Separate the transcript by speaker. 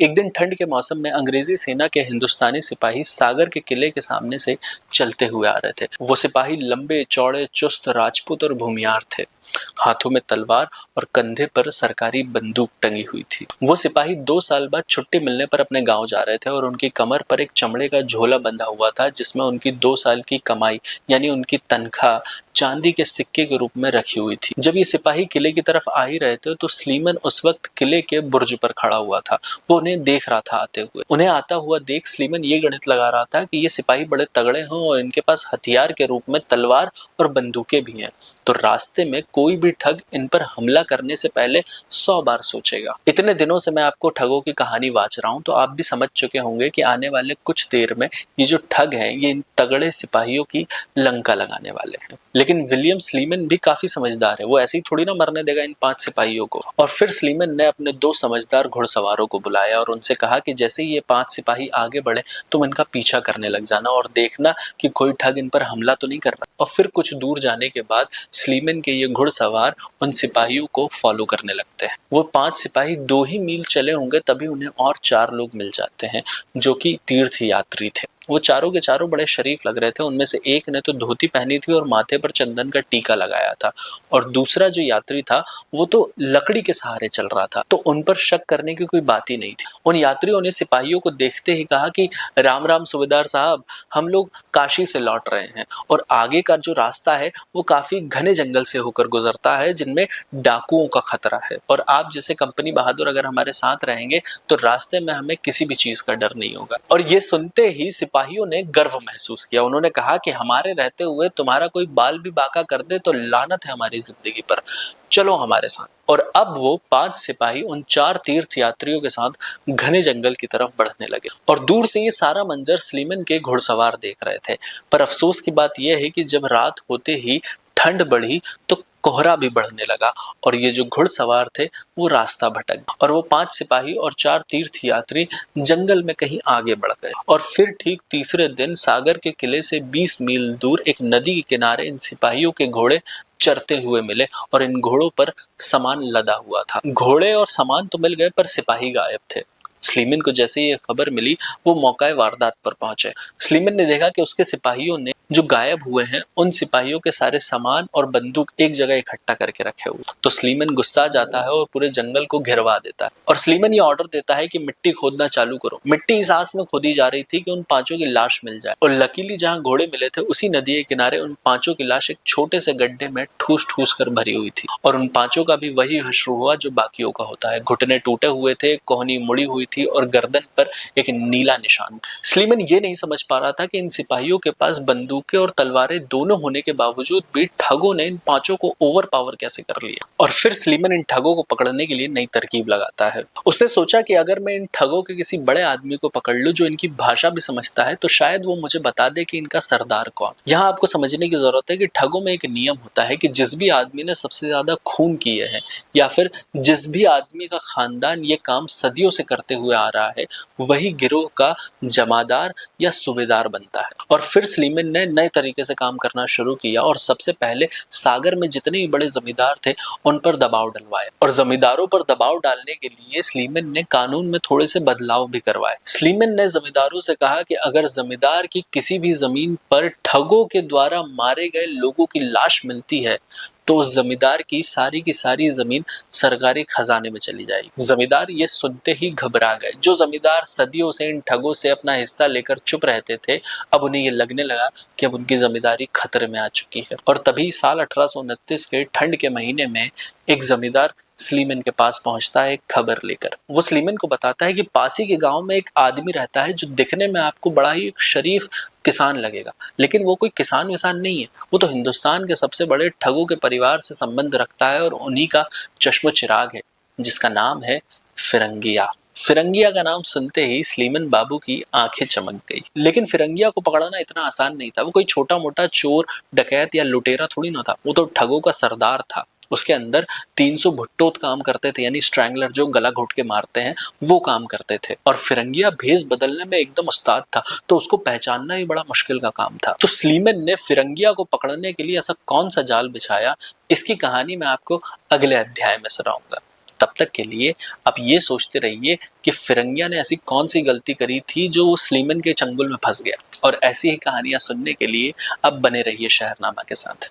Speaker 1: एक दिन ठंड के मौसम में अंग्रेजी सेना के हिंदुस्तानी सिपाही सागर के किले के सामने से चलते हुए आ रहे थे। वो सिपाही लंबे चौड़े चुस्त राजपूत और भूमियार थे। हाथों में तलवार और कंधे पर सरकारी बंदूक टंगी हुई थी। वो सिपाही 2 साल बाद छुट्टी मिलने पर अपने गांव जा रहे थे और उनकी कमर पर एक चमड़े का झोला बंधा हुआ था जिसमें उनकी 2 साल की कमाई यानी उनकी तनख्वाह चांदी के सिक्के के रूप में रखी हुई थी। जब ये सिपाही किले की तरफ आ ही रहे थे तो स्लीमन उस वक्त किले के बुर्ज पर खड़ा हुआ था। वो उन्हें देख रहा था आते हुए। उन्हें आता हुआ देख स्लीमन ये गणित लगा रहा था कि ये सिपाही बड़े तगड़े हैं और इनके पास हथियार के रूप में तलवार और बंदूकें भी हैं, तो रास्ते में कोई भी ठग इन पर हमला करने से पहले 100 बार सोचेगा। इतने दिनों से मैं आपको ठगों की कहानी वाच रहा हूं, तो आप भी समझ चुके होंगे कि आने वाले कुछ देर में ये जो ठग हैं ये इन तगड़े सिपाहियों की लंका लगाने वाले हैं। लेकिन विलियम स्लीमन भी काफी समझदार है। वो ऐसे ही थोड़ी ना मरने देगा इन 5 सिपाहियों को। और फिर स्लीमन ने अपने 2 समझदार घुड़सवारों को बुलाया और उनसे कहा कि जैसे ही ये 5 सिपाही आगे बढ़े तुम इनका पीछा करने लग जाना और देखना कि कोई ठग इन पर हमला तो नहीं कर रहा। और फिर कुछ दूर जाने के बाद स्लीमन के ये घुड़सवार उन सिपाहियों को फॉलो करने लगते हैं। वो 5 सिपाही 2 ही मील चले होंगे तभी उन्हें और 4 लोग मिल जाते हैं जो कि तीर्थ यात्री थे। वो चारों के चारों बड़े शरीफ लग रहे थे। उनमें से एक ने तो धोती पहनी थी और माथे पर चंदन का टीका लगाया था, और दूसरा जो यात्री था वो तो लकड़ी के सहारे चल रहा था। तो उन पर शक करने की कोई बात ही नहीं थी। उन यात्रियों ने सिपाहियों को देखते ही कहा कि राम राम सूबेदार साहब, हम लोग काशी से लौट रहे हैं और आगे का जो रास्ता है वो काफी घने जंगल से होकर गुजरता है जिनमें डाकुओं का खतरा है, और आप जैसे कंपनी बहादुर अगर हमारे साथ रहेंगे तो रास्ते में हमें किसी भी चीज का डर नहीं होगा। और ये सुनते ही सिपाहियों ने गर्व महसूस किया। उन्होंने कहा कि हमारे रहते हुए तुम्हारा कोई बाल भी बाका कर दे तो लानत है हमारी जिंदगी पर, चलो हमारे साथ। और अब वो 5 सिपाही उन 4 तीर्थ यात्रियों के साथ घने जंगल की तरफ बढ़ने लगे। और दूर से ये सारा मंजर स्लीमन के घुड़सवार देख रहे थे। पर अफसोस की बात यह है कि जब रात होते ही ठंड बढ़ी तो कोहरा भी बढ़ने लगा और ये जो घुड़सवार थे वो रास्ता भटक गए और वो 5 सिपाही और 4 तीर्थ यात्री जंगल में कहीं आगे बढ़ गए। और फिर ठीक तीसरे दिन सागर के किले से 20 मील दूर एक नदी के किनारे इन सिपाहियों के घोड़े चरते हुए मिले और इन घोड़ों पर सामान लदा हुआ था। घोड़े और सामान तो मिल गए पर सिपाही गायब थे। स्लीमन को जैसे ये खबर मिली वो मौके वारदात पर पहुंचे। स्लीमन ने देखा कि उसके सिपाहियों ने जो गायब हुए हैं उन सिपाहियों के सारे सामान और बंदूक एक जगह इकट्ठा करके रखे हुए। तो स्लीमन गुस्सा जाता है और पूरे जंगल को घेरवा देता है और स्लीमन ये ऑर्डर देता है कि मिट्टी खोदना चालू करो। मिट्टी इस आस में खोदी जा रही थी कि उन 5 की लाश मिल जाए, और लकीली जहां घोड़े मिले थे उसी नदी के किनारे उन 5 की लाश एक छोटे से गड्ढे में ठूस ठूस कर भरी हुई थी। और उन 5 का भी वही हश्र हुआ जो बाकियों का होता है। घुटने टूटे हुए थे, कोहनी मुड़ी हुई थी और गर्दन पर एक नीला निशान। स्लीमन ये नहीं समझ पा रहा था कि इन सिपाहियों के पास बंदूकें और तलवारें दोनों होने के बावजूद भी ठगों ने इन 5 को ओवर पावर कैसे कर लिया। और फिर स्लीमन इन ठगों को पकड़ने के लिए नई तरकीब लगाता है। उसने सोचा कि अगर मैं इन ठगों के किसी बड़े आदमी को पकड़ लूं जो इनकी भाषा भी समझता है तो शायद वो मुझे बता दे कि इनका सरदार कौन। यहाँ आपको समझने की जरूरत है कि ठगों में एक नियम होता है कि जिस भी आदमी ने सबसे ज्यादा खून किए हैं या फिर जिस भी आदमी का खानदान ये काम सदियों से करते हुए आ रहा है वही गिरोह का जमादार या सूबेदार बनता है। और फिर स्लीमन ने नए तरीके से काम करना शुरू किया और सबसे पहले सागर में जितने भी बड़े जमींदार थे उन पर दबाव डलवाया। और जमींदारों पर दबाव डालने के लिए स्लीमन ने कानून में थोड़े से बदलाव भी करवाए। स्लीमन ने जमींदारों से कहा कि अगर जमींदार की किसी भी जमीन पर ठगों के द्वारा मारे गए लोगों की लाश मिलती है तो उस जमींदार की सारी जमीन सरकारी खजाने में चली जाएगी। जमींदार ये सुनते ही घबरा गए। जो जमींदार सदियों से इन ठगों से अपना हिस्सा लेकर चुप रहते थे अब उन्हें ये लगने लगा कि अब उनकी जमींदारी खतरे में आ चुकी है। और तभी साल 1829 के ठंड के महीने में एक जमींदार स्लीमन के पास पहुंचता है एक खबर लेकर। वो स्लीमन को बताता है कि पास ही के गांव में एक आदमी रहता है जो दिखने में आपको बड़ा ही शरीफ किसान लगेगा, लेकिन वो कोई किसान विसान नहीं है। वो तो हिंदुस्तान के सबसे बड़े ठगों के परिवार से संबंध रखता है और उन्हीं का चश्मो चिराग है जिसका नाम है फिरंगिया। फिरंगिया का नाम सुनते ही स्लीमन बाबू की आंखें चमक गई। लेकिन फिरंगिया को पकड़ना इतना आसान नहीं था। वो कोई छोटा मोटा चोर डकैत या लुटेरा थोड़ी ना था। वो तो ठगों का सरदार था। उसके अंदर 300 भुट्टोत काम करते थे, यानी स्ट्रैंगलर जो गला घोट के मारते हैं वो काम करते थे। और फिरंगिया भेस बदलने में एकदम उस्ताद था, तो उसको पहचानना ही बड़ा मुश्किल का काम था। तो स्लीमन ने फिरंगिया को पकड़ने के लिए ऐसा कौन सा जाल बिछाया, इसकी कहानी मैं आपको अगले अध्याय में सुनाऊंगा। तब तक के लिए आप ये सोचते रहिए कि फिरंगिया ने ऐसी कौन सी गलती करी थी जो वो स्लीमन के चंगुल में फंस गया। और ऐसी ही कहानियां सुनने के लिए आप बने रहिए शहरनामा के साथ।